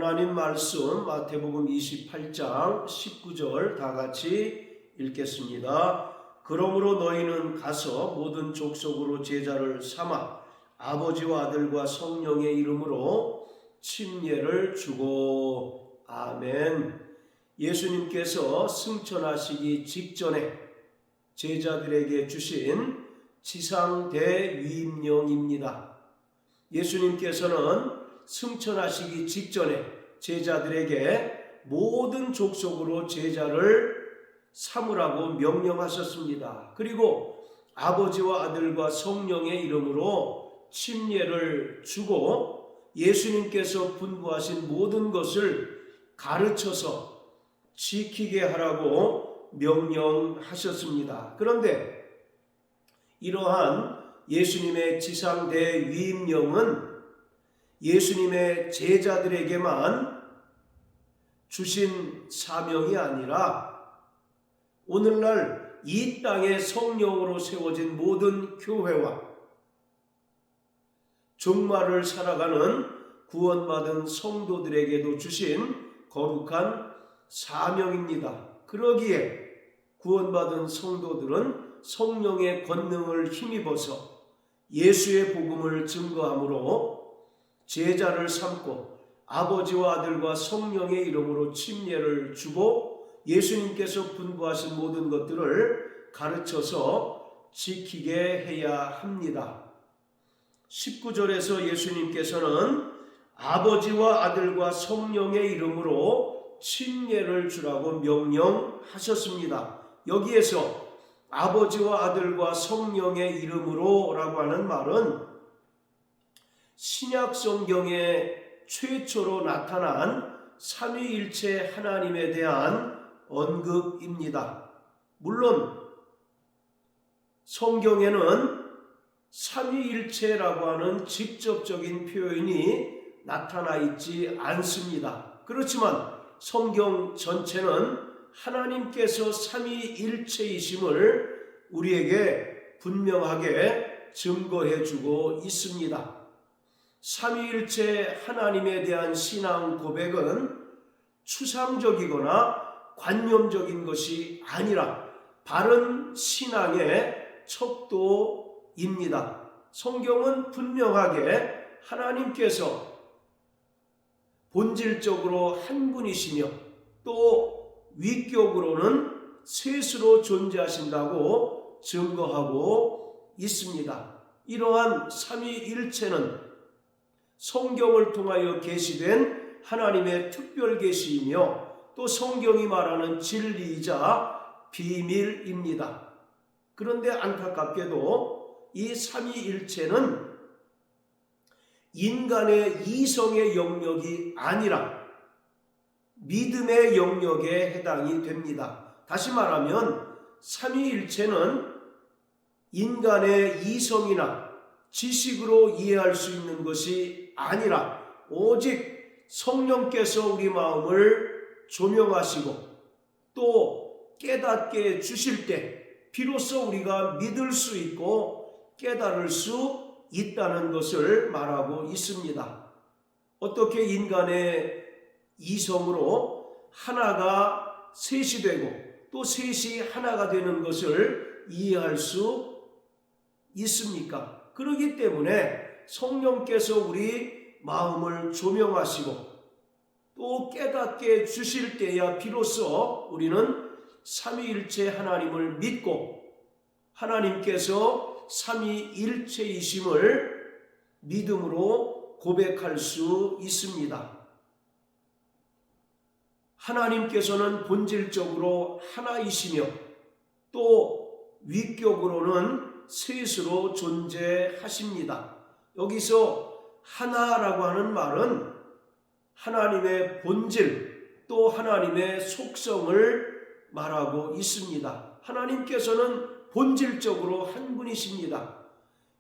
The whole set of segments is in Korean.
하나님 말씀 마태복음 28장 19절 다 같이 읽겠습니다. 그러므로 너희는 가서 모든 족속으로 제자를 삼아 아버지와 아들과 성령의 이름으로 침례를 주고. 아멘. 예수님께서 승천하시기 직전에 제자들에게 주신 지상대위임령입니다. 예수님께서는 승천하시기 직전에 제자들에게 모든 족속으로 제자를 삼으라고 명령하셨습니다. 그리고 아버지와 아들과 성령의 이름으로 침례를 주고 예수님께서 분부하신 모든 것을 가르쳐서 지키게 하라고 명령하셨습니다. 그런데 이러한 예수님의 지상대위임령은 예수님의 제자들에게만 주신 사명이 아니라 오늘날 이 땅에 성령으로 세워진 모든 교회와 종말을 살아가는 구원받은 성도들에게도 주신 거룩한 사명입니다. 그러기에 구원받은 성도들은 성령의 권능을 힘입어서 예수의 복음을 증거함으로 제자를 삼고 아버지와 아들과 성령의 이름으로 침례를 주고 예수님께서 분부하신 모든 것들을 가르쳐서 지키게 해야 합니다. 19절에서 예수님께서는 아버지와 아들과 성령의 이름으로 침례를 주라고 명령하셨습니다. 여기에서 아버지와 아들과 성령의 이름으로 라고 하는 말은 신약 성경에 최초로 나타난 삼위일체 하나님에 대한 언급입니다. 물론 성경에는 삼위일체라고 하는 직접적인 표현이 나타나 있지 않습니다. 그렇지만 성경 전체는 하나님께서 삼위일체이심을 우리에게 분명하게 증거해 주고 있습니다. 삼위일체 하나님에 대한 신앙 고백은 추상적이거나 관념적인 것이 아니라 바른 신앙의 척도입니다. 성경은 분명하게 하나님께서 본질적으로 한 분이시며 또 위격으로는 셋으로 존재하신다고 증거하고 있습니다. 이러한 삼위일체는 성경을 통하여 계시된 하나님의 특별 계시이며 또 성경이 말하는 진리이자 비밀입니다. 그런데 안타깝게도 이 삼위일체는 인간의 이성의 영역이 아니라 믿음의 영역에 해당이 됩니다. 다시 말하면 삼위일체는 인간의 이성이나 지식으로 이해할 수 있는 것이 아니라 오직 성령께서 우리 마음을 조명하시고 또 깨닫게 주실 때 비로소 우리가 믿을 수 있고 깨달을 수 있다는 것을 말하고 있습니다. 어떻게 인간의 이성으로 하나가 셋이 되고 또 셋이 하나가 되는 것을 이해할 수 있습니까? 그렇기 때문에 성령께서 우리 마음을 조명하시고 또 깨닫게 주실 때야 비로소 우리는 삼위일체 하나님을 믿고 하나님께서 삼위일체이심을 믿음으로 고백할 수 있습니다. 하나님께서는 본질적으로 하나이시며 또 위격으로는 셋으로 존재하십니다. 여기서 하나라고 하는 말은 하나님의 본질 또 하나님의 속성을 말하고 있습니다. 하나님께서는 본질적으로 한 분이십니다.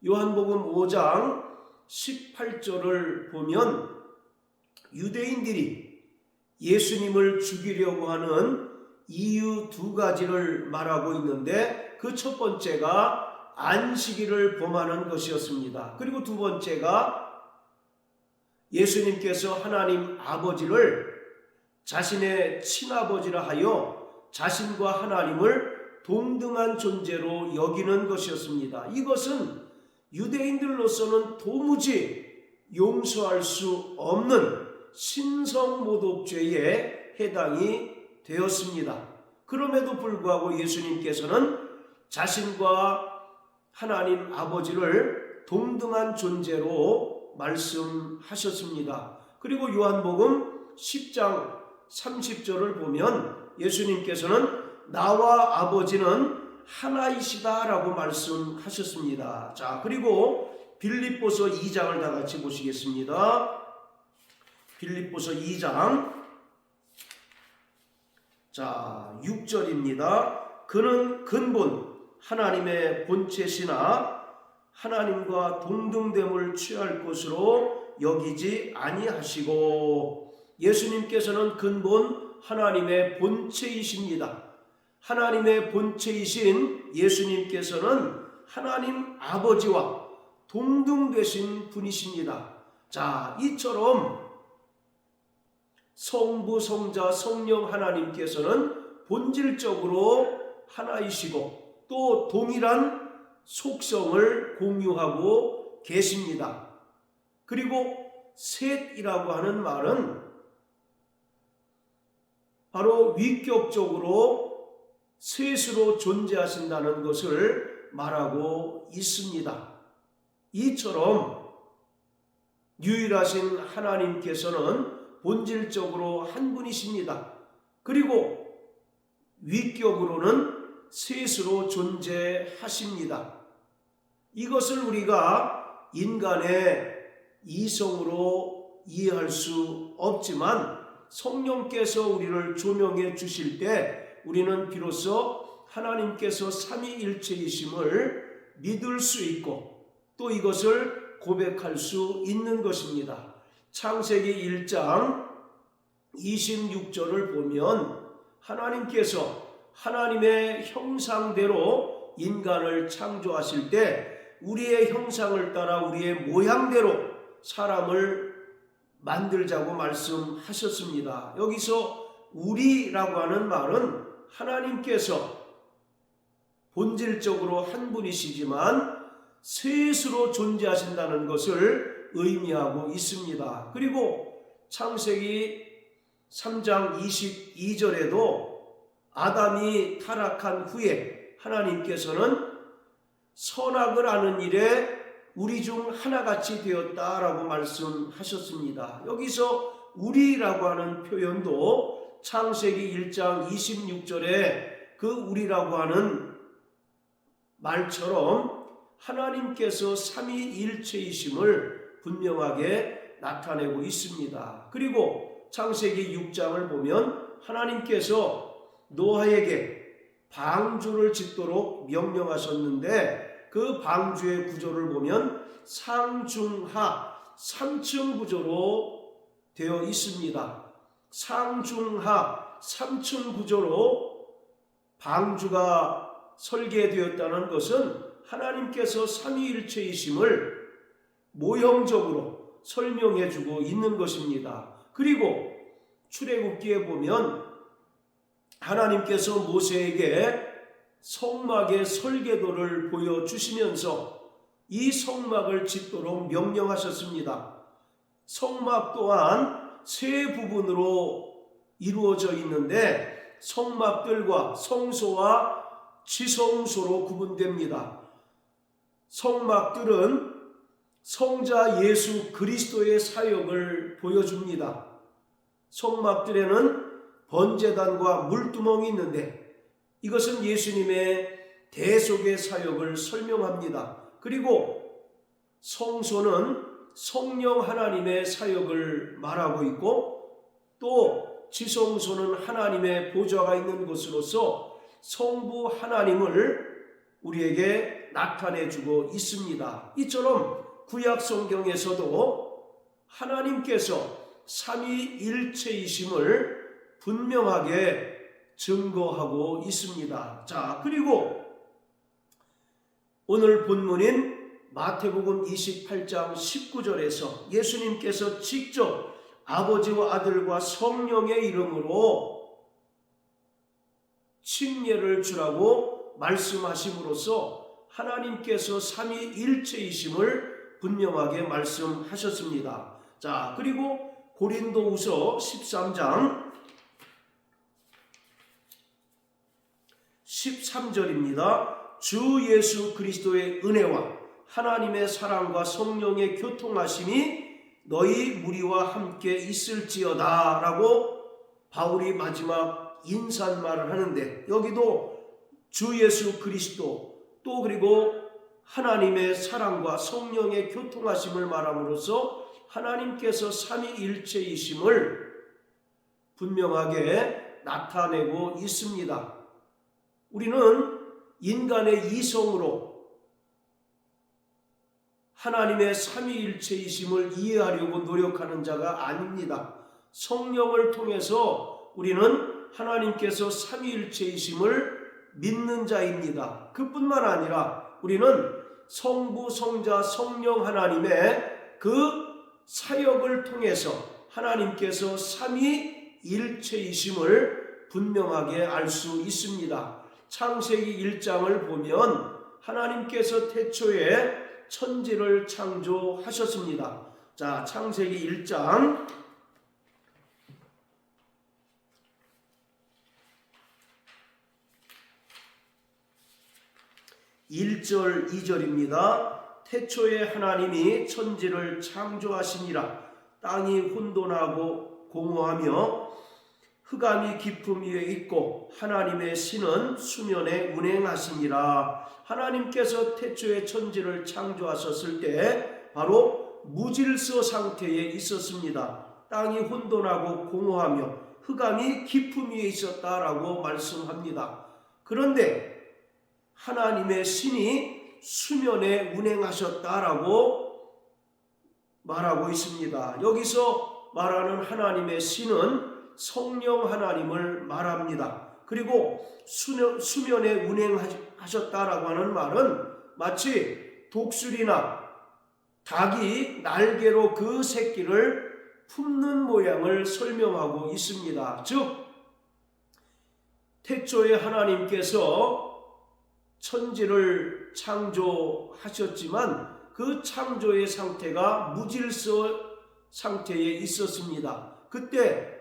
요한복음 5장 18절을 보면 유대인들이 예수님을 죽이려고 하는 이유 두 가지를 말하고 있는데 그 첫 번째가 안식일을 범하는 것이었습니다. 그리고 두 번째가 예수님께서 하나님 아버지를 자신의 친아버지라 하여 자신과 하나님을 동등한 존재로 여기는 것이었습니다. 이것은 유대인들로서는 도무지 용서할 수 없는 신성모독죄에 해당이 되었습니다. 그럼에도 불구하고 예수님께서는 자신과 하나님 아버지를 동등한 존재로 말씀하셨습니다. 그리고 요한복음 10장 30절을 보면 예수님께서는 나와 아버지는 하나이시다라고 말씀하셨습니다. 자, 그리고 빌립보서 2장을 다 같이 보시겠습니다. 빌립보서 2장 자 6절입니다. 그는 근본 하나님의 본체시나 하나님과 동등됨을 취할 것으로 여기지 아니하시고, 예수님께서는 근본 하나님의 본체이십니다. 하나님의 본체이신 예수님께서는 하나님 아버지와 동등되신 분이십니다. 자, 이처럼 성부, 성자, 성령 하나님께서는 본질적으로 하나이시고 또 동일한 속성을 공유하고 계십니다. 그리고 셋이라고 하는 말은 바로 위격적으로 셋으로 존재하신다는 것을 말하고 있습니다. 이처럼 유일하신 하나님께서는 본질적으로 한 분이십니다. 그리고 위격으로는 셋으로 존재하십니다. 이것을 우리가 인간의 이성으로 이해할 수 없지만 성령께서 우리를 조명해 주실 때 우리는 비로소 하나님께서 삼위일체이심을 믿을 수 있고 또 이것을 고백할 수 있는 것입니다. 창세기 1장 26절을 보면 하나님께서 하나님의 형상대로 인간을 창조하실 때 우리의 형상을 따라 우리의 모양대로 사람을 만들자고 말씀하셨습니다. 여기서 우리라고 하는 말은 하나님께서 본질적으로 한 분이시지만 셋으로 존재하신다는 것을 의미하고 있습니다. 그리고 창세기 3장 22절에도 아담이 타락한 후에 하나님께서는 선악을 아는 일에 우리 중 하나같이 되었다라고 말씀하셨습니다. 여기서 우리라고 하는 표현도 창세기 1장 26절에 그 우리라고 하는 말처럼 하나님께서 삼위일체이심을 분명하게 나타내고 있습니다. 그리고 창세기 6장을 보면 하나님께서 노아에게 방주를 짓도록 명령하셨는데 그 방주의 구조를 보면 상중하 3층 구조로 되어 있습니다. 상중하 3층 구조로 방주가 설계되었다는 것은 하나님께서 삼위일체이심을 모형적으로 설명해 주고 있는 것입니다. 그리고 출애굽기에 보면 하나님께서 모세에게 성막의 설계도를 보여주시면서 이 성막을 짓도록 명령하셨습니다. 성막 또한 세 부분으로 이루어져 있는데 성막들과 성소와 지성소로 구분됩니다. 성막들은 성자 예수 그리스도의 사역을 보여줍니다. 성막들에는 번제단과 물두멍이 있는데 이것은 예수님의 대속의 사역을 설명합니다. 그리고 성소는 성령 하나님의 사역을 말하고 있고 또 지성소는 하나님의 보좌가 있는 곳으로서 성부 하나님을 우리에게 나타내주고 있습니다. 이처럼 구약 성경에서도 하나님께서 삼위일체이심을 분명하게 증거하고 있습니다. 자, 그리고 오늘 본문인 마태복음 28장 19절에서 예수님께서 직접 아버지와 아들과 성령의 이름으로 칭례를 주라고 말씀하심으로써 하나님께서 삼위일체이심을 분명하게 말씀하셨습니다. 자, 그리고 고린도후서 13장 13절입니다. 주 예수 그리스도의 은혜와 하나님의 사랑과 성령의 교통하심이 너희 무리와 함께 있을지어다 라고 바울이 마지막 인사말을 하는데, 여기도 주 예수 그리스도 또 그리고 하나님의 사랑과 성령의 교통하심을 말함으로써 하나님께서 삼위일체이심을 분명하게 나타내고 있습니다. 우리는 인간의 이성으로 하나님의 삼위일체이심을 이해하려고 노력하는 자가 아닙니다. 성령을 통해서 우리는 하나님께서 삼위일체이심을 믿는 자입니다. 그뿐만 아니라 우리는 성부, 성자, 성령 하나님의 그 사역을 통해서 하나님께서 삼위일체이심을 분명하게 알 수 있습니다. 창세기 1장을 보면 하나님께서 태초에 천지를 창조하셨습니다. 자, 창세기 1장 1절 2절입니다. 태초에 하나님이 천지를 창조하시니라. 땅이 혼돈하고 공허하며 흑암이 깊음 위에 있고 하나님의 신은 수면에 운행하시니라. 하나님께서 태초에 천지를 창조하셨을 때 바로 무질서 상태에 있었습니다. 땅이 혼돈하고 공허하며 흑암이 깊음 위에 있었다라고 말씀합니다. 그런데 하나님의 신이 수면에 운행하셨다라고 말하고 있습니다. 여기서 말하는 하나님의 신은 성령 하나님을 말합니다. 그리고 수면에 운행하셨다라고 하는 말은 마치 독수리나 닭이 날개로 그 새끼를 품는 모양을 설명하고 있습니다. 즉, 태초에 하나님께서 천지를 창조하셨지만 그 창조의 상태가 무질서 상태에 있었습니다. 그때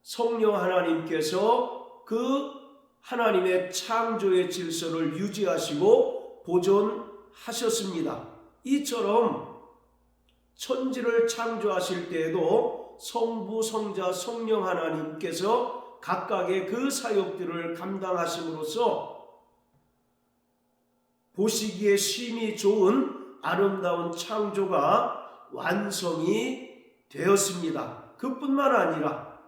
성령 하나님께서 그 하나님의 창조의 질서를 유지하시고 보존하셨습니다. 이처럼 천지를 창조하실 때에도 성부, 성자, 성령 하나님께서 각각의 그 사역들을 감당하심으로써 보시기에 심히 좋은 아름다운 창조가 완성이 되었습니다. 그뿐만 아니라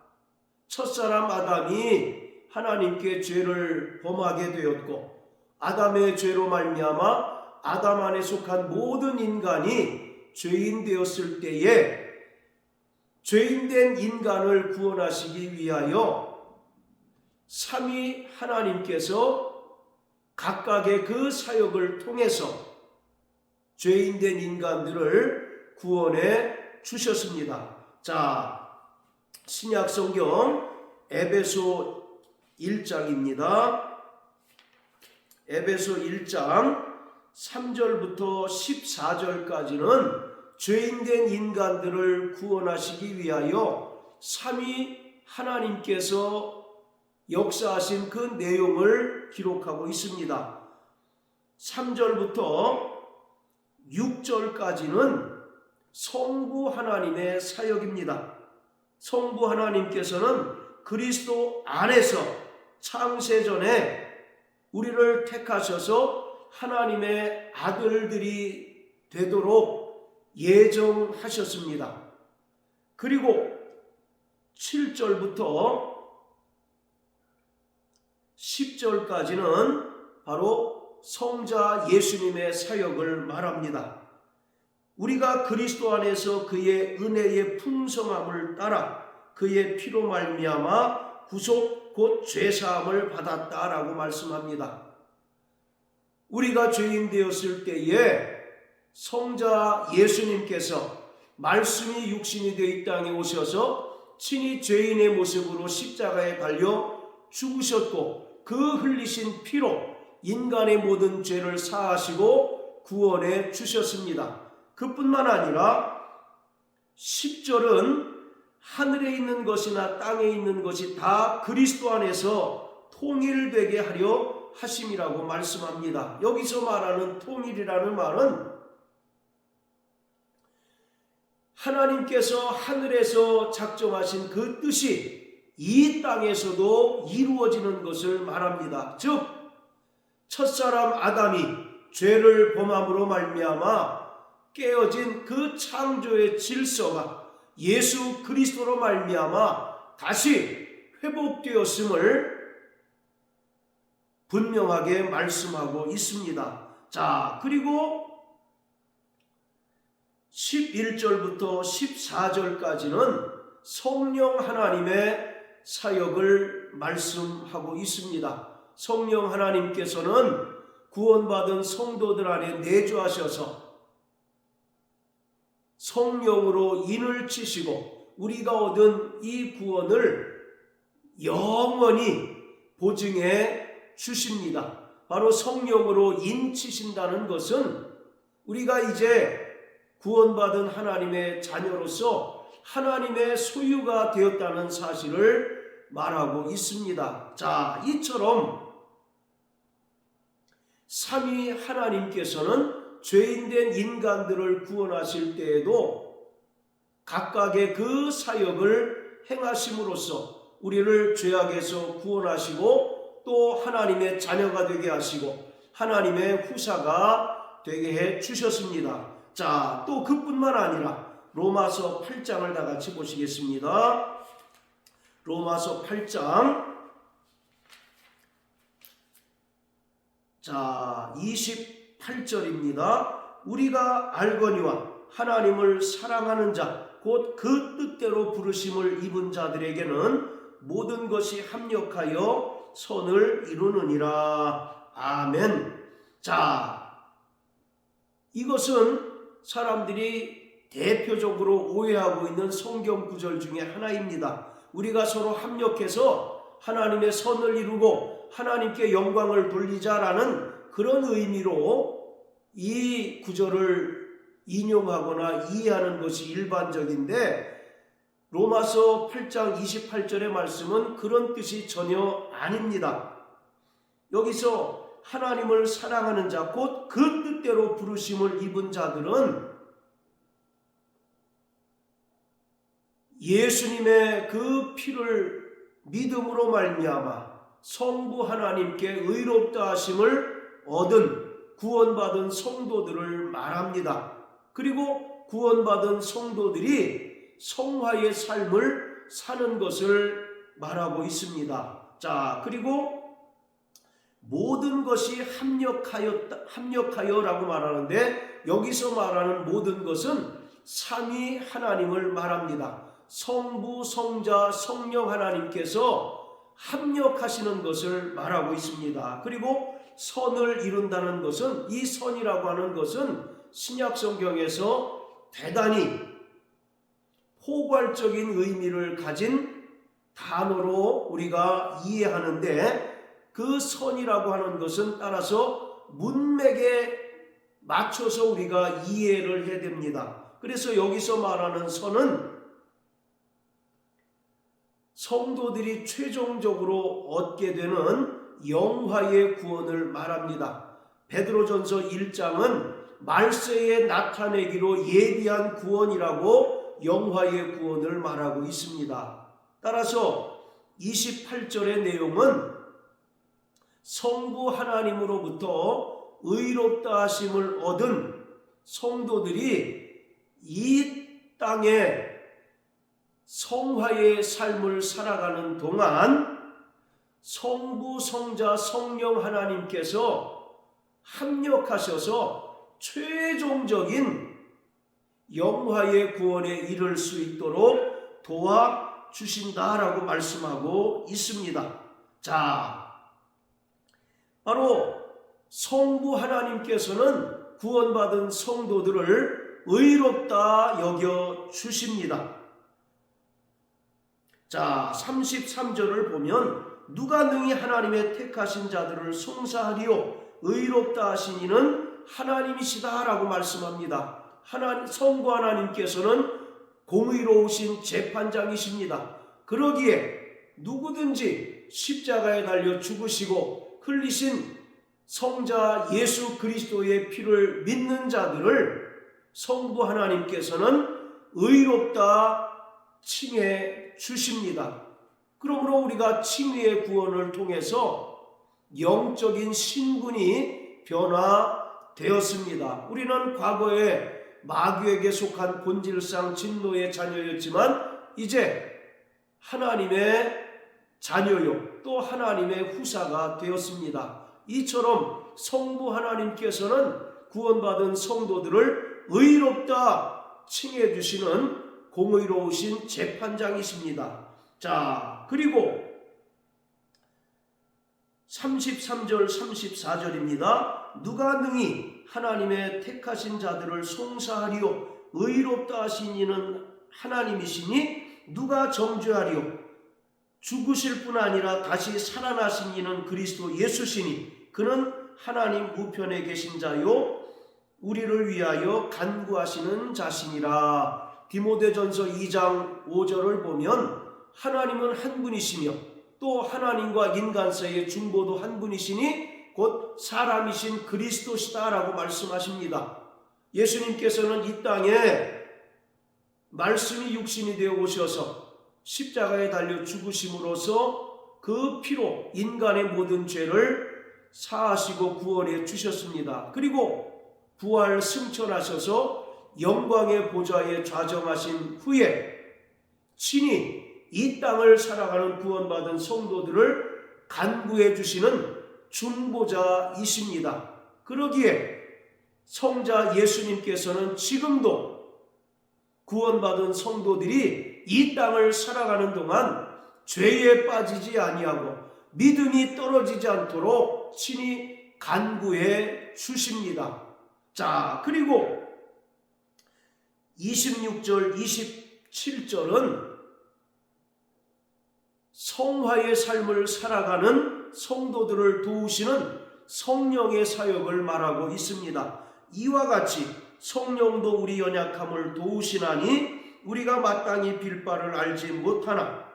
첫사람 아담이 하나님께 죄를 범하게 되었고, 아담의 죄로 말미암아 아담 안에 속한 모든 인간이 죄인 되었을 때에 죄인된 인간을 구원하시기 위하여 삼위 하나님께서 각각의 그 사역을 통해서 죄인된 인간들을 구원해 주셨습니다. 자, 신약 성경 에베소 1장입니다. 에베소 1장 3절부터 14절까지는 죄인된 인간들을 구원하시기 위하여 삼위 하나님께서 역사하신 그 내용을 기록하고 있습니다. 3절부터 6절까지는 성부 하나님의 사역입니다. 성부 하나님께서는 그리스도 안에서 창세전에 우리를 택하셔서 하나님의 아들들이 되도록 예정하셨습니다. 그리고 7절부터 10절까지는 바로 성자 예수님의 사역을 말합니다. 우리가 그리스도 안에서 그의 은혜의 풍성함을 따라 그의 피로 말미암아 구속 곧 죄사함을 받았다라고 말씀합니다. 우리가 죄인 되었을 때에 성자 예수님께서 말씀이 육신이 되어 이 땅에 오셔서 친히 죄인의 모습으로 십자가에 달려 죽으셨고 그 흘리신 피로 인간의 모든 죄를 사하시고 구원해 주셨습니다. 그뿐만 아니라 10절은 하늘에 있는 것이나 땅에 있는 것이 다 그리스도 안에서 통일되게 하려 하심이라고 말씀합니다. 여기서 말하는 통일이라는 말은 하나님께서 하늘에서 작정하신 그 뜻이 이 땅에서도 이루어지는 것을 말합니다. 즉 첫사람 아담이 죄를 범함으로 말미암아 깨어진 그 창조의 질서가 예수 그리스도로 말미암아 다시 회복되었음을 분명하게 말씀하고 있습니다. 자, 그리고 11절부터 14절까지는 성령 하나님의 사역을 말씀하고 있습니다. 성령 하나님께서는 구원받은 성도들 안에 내주하셔서 성령으로 인을 치시고 우리가 얻은 이 구원을 영원히 보증해 주십니다. 바로 성령으로 인치신다는 것은 우리가 이제 구원받은 하나님의 자녀로서 하나님의 소유가 되었다는 사실을 말하고 있습니다. 자, 이처럼 삼위 하나님께서는 죄인된 인간들을 구원하실 때에도 각각의 그 사역을 행하심으로써 우리를 죄악에서 구원하시고 또 하나님의 자녀가 되게 하시고 하나님의 후사가 되게 해 주셨습니다. 자, 또 그뿐만 아니라 로마서 8장을 다 같이 보시겠습니다. 로마서 8장 자 28절입니다. 우리가 알거니와 하나님을 사랑하는 자 곧 그 뜻대로 부르심을 입은 자들에게는 모든 것이 합력하여 선을 이루느니라. 아멘. 자, 이것은 사람들이 대표적으로 오해하고 있는 성경 구절 중에 하나입니다. 우리가 서로 합력해서 하나님의 선을 이루고 하나님께 영광을 돌리자라는 그런 의미로 이 구절을 인용하거나 이해하는 것이 일반적인데 로마서 8장 28절의 말씀은 그런 뜻이 전혀 아닙니다. 여기서 하나님을 사랑하는 자 곧 그 뜻대로 부르심을 입은 자들은 예수님의 그 피를 믿음으로 말미암아 성부 하나님께 의롭다 하심을 얻은 구원받은 성도들을 말합니다. 그리고 구원받은 성도들이 성화의 삶을 사는 것을 말하고 있습니다. 자, 그리고 모든 것이 합력하여라고 말하는데 여기서 말하는 모든 것은 삼위 하나님을 말합니다. 성부, 성자, 성령 하나님께서 합력하시는 것을 말하고 있습니다. 그리고 선을 이룬다는 것은 이 선이라고 하는 것은 신약 성경에서 대단히 포괄적인 의미를 가진 단어로 우리가 이해하는데 그 선이라고 하는 것은 따라서 문맥에 맞춰서 우리가 이해를 해야 됩니다. 그래서 여기서 말하는 선은 성도들이 최종적으로 얻게 되는 영화의 구원을 말합니다. 베드로전서 1장은 말세에 나타내기로 예비한 구원이라고 영화의 구원을 말하고 있습니다. 따라서 28절의 내용은 성부 하나님으로부터 의롭다 하심을 얻은 성도들이 이 땅에 성화의 삶을 살아가는 동안 성부, 성자, 성령 하나님께서 합력하셔서 최종적인 영화의 구원에 이를 수 있도록 도와주신다라고 말씀하고 있습니다. 자, 바로 성부 하나님께서는 구원받은 성도들을 의롭다 여겨 주십니다. 자, 33절을 보면 누가 능히 하나님의 택하신 자들을 송사하리요 의롭다 하신 이는 하나님이시다 라고 말씀합니다. 성부 하나님께서는 공의로우신 재판장이십니다. 그러기에 누구든지 십자가에 달려 죽으시고 흘리신 성자 예수 그리스도의 피를 믿는 자들을 성부 하나님께서는 의롭다 칭해 주십니다. 그러므로 우리가 칭의의 구원을 통해서 영적인 신분이 변화되었습니다. 우리는 과거에 마귀에게 속한 본질상 진노의 자녀였지만 이제 하나님의 자녀요 또 하나님의 후사가 되었습니다. 이처럼 성부 하나님께서는 구원받은 성도들을 의롭다 칭해 주시는 공의로우신 재판장이십니다. 자, 그리고 33절 34절입니다. 누가 능히 하나님의 택하신 자들을 송사하리요 의롭다 하신 이는 하나님이시니 누가 정죄하리요 죽으실 뿐 아니라 다시 살아나신 이는 그리스도 예수시니 그는 하나님 우편에 계신 자요 우리를 위하여 간구하시는 자신이라. 디모데전서 2장 5절을 보면 하나님은 한 분이시며 또 하나님과 인간 사이의 중보도 한 분이시니 곧 사람이신 그리스도시다 라고 말씀하십니다. 예수님께서는 이 땅에 말씀이 육신이 되어 오셔서 십자가에 달려 죽으심으로써 그 피로 인간의 모든 죄를 사하시고 구원해 주셨습니다. 그리고 부활 승천하셔서 영광의 보좌에 좌정하신 후에 친히 이 땅을 살아가는 구원받은 성도들을 간구해 주시는 중보자이십니다. 그러기에 성자 예수님께서는 지금도 구원받은 성도들이 이 땅을 살아가는 동안 죄에 빠지지 아니하고 믿음이 떨어지지 않도록 친히 간구해 주십니다. 자, 그리고 26절 27절은 성화의 삶을 살아가는 성도들을 도우시는 성령의 사역을 말하고 있습니다. 이와 같이 성령도 우리 연약함을 도우시나니 우리가 마땅히 빌 바를 알지 못하나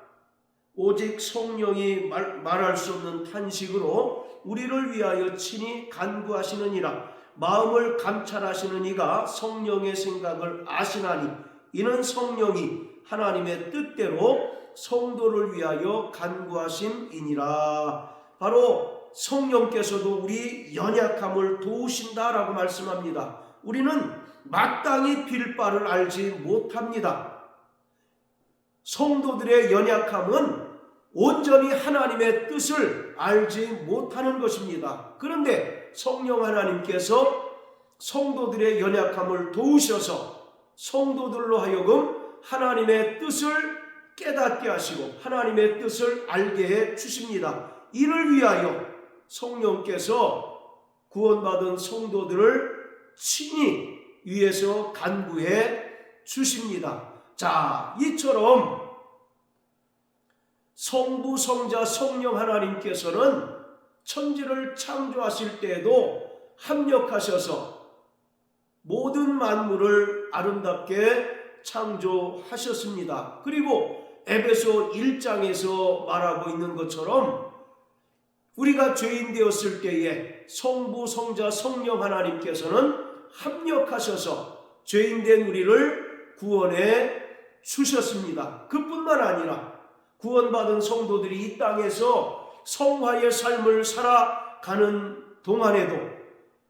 오직 성령이 말할 수 없는 탄식으로 우리를 위하여 친히 간구하시느니라. 마음을 감찰하시는 이가 성령의 생각을 아시나니 이는 성령이 하나님의 뜻대로 성도를 위하여 간구하심이니라. 바로 성령께서도 우리 연약함을 도우신다라고 말씀합니다. 우리는 마땅히 빌 바를 알지 못합니다. 성도들의 연약함은 온전히 하나님의 뜻을 알지 못하는 것입니다. 그런데 성령 하나님께서 성도들의 연약함을 도우셔서 성도들로 하여금 하나님의 뜻을 깨닫게 하시고 하나님의 뜻을 알게 해 주십니다. 이를 위하여 성령께서 구원받은 성도들을 친히 위에서 간구해 주십니다. 자, 이처럼 성부, 성자, 성령 하나님께서는 천지를 창조하실 때에도 합력하셔서 모든 만물을 아름답게 창조하셨습니다. 그리고 에베소 1장에서 말하고 있는 것처럼 우리가 죄인 되었을 때에 성부, 성자, 성령 하나님께서는 합력하셔서 죄인 된 우리를 구원해 주셨습니다. 그뿐만 아니라 구원받은 성도들이 이 땅에서 성화의 삶을 살아가는 동안에도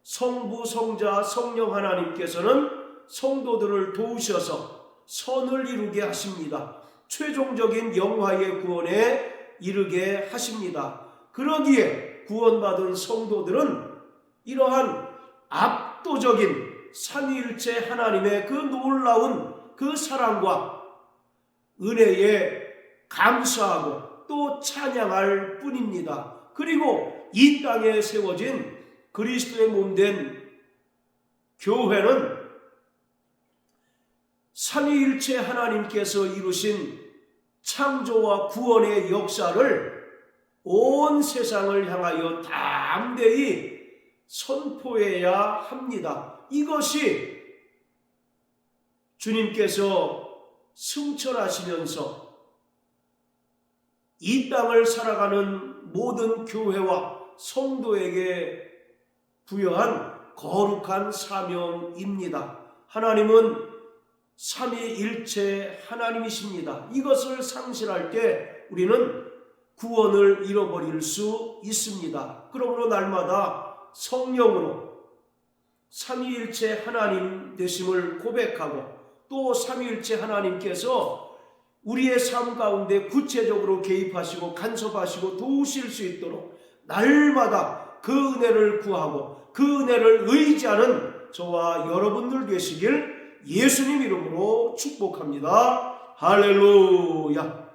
성부, 성자, 성령 하나님께서는 성도들을 도우셔서 선을 이루게 하십니다. 최종적인 영화의 구원에 이르게 하십니다. 그러기에 구원받은 성도들은 이러한 압도적인 삼위일체 하나님의 그 놀라운 그 사랑과 은혜에 감사하고 또 찬양할 뿐입니다. 그리고 이 땅에 세워진 그리스도의 몸된 교회는 삼위일체 하나님께서 이루신 창조와 구원의 역사를 온 세상을 향하여 담대히 선포해야 합니다. 이것이 주님께서 승천하시면서 이 땅을 살아가는 모든 교회와 성도에게 부여한 거룩한 사명입니다. 하나님은 삼위일체 하나님이십니다. 이것을 상실할 때 우리는 구원을 잃어버릴 수 있습니다. 그러므로 날마다 성령으로 삼위일체 하나님 되심을 고백하고 또 삼위일체 하나님께서 우리의 삶 가운데 구체적으로 개입하시고 간섭하시고 도우실 수 있도록 날마다 그 은혜를 구하고 그 은혜를 의지하는 저와 여러분들 되시길 예수님 이름으로 축복합니다. 할렐루야.